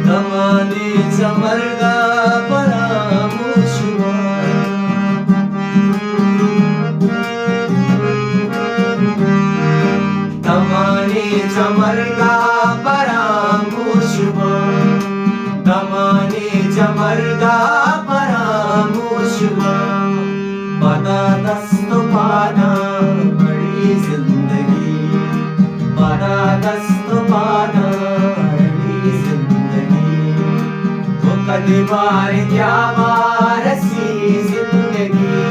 दमानीचा मर्गा परामुशवा दमानीचा मर्गा परामुशवा दमानीचा मर्गा परामुशवा पदा दस्तो पाना बड़ी जिंदगी पदा दस्तो पाना कदी बार क्या बारसी जिंदगी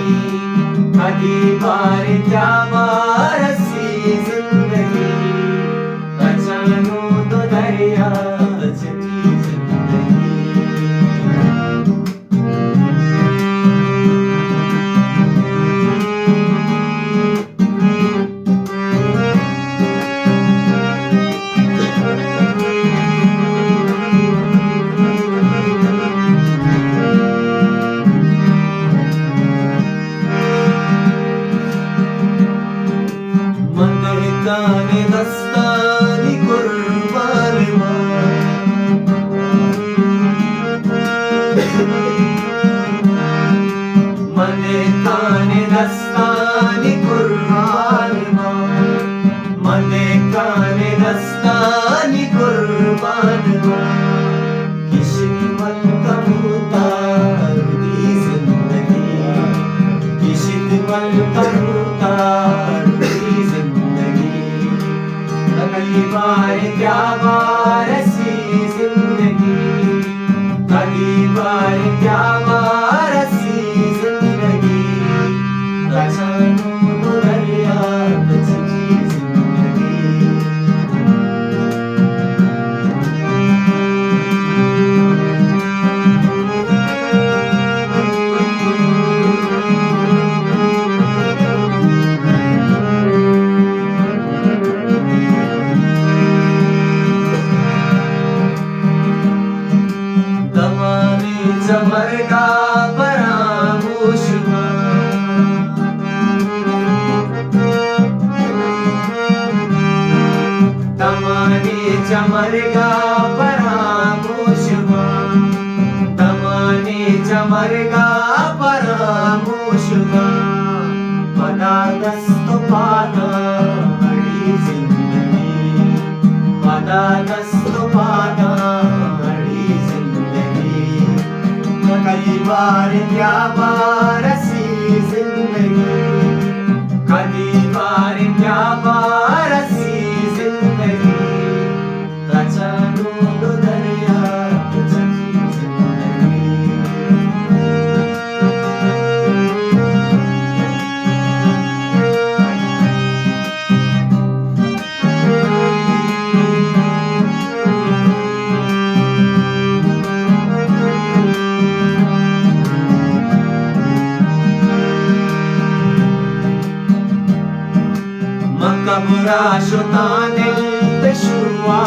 कदी बार क्या बारसी जिंदगी कचानू तो दरिया बचती जिंदगी ताने दस्तानी कुर्बान मने ताने दस्तानी कुर्बान मने ताने दस्तानी कुर्बान किसी मल कबूता रुदी जिंदगी किसी मल कबूता कई बार क्या बारसी जिंदगी कई बार क्या बारसी जिंदगी कचानू तो दरिया बचती जिंदगी मर्गा परामुशवा दमानीचा मर्गा परामुशवा दमानीचा मर्गा परामुशवा पदा दस्तो पाना बड़ी जिंदगी पदा दस्तो पाना कई बार क्या बारसी जिंदगी कई बार क्या बारसी जिंदगी कचानू तो दरिया बचती जिंदगी बुरा शुताने पेशुआ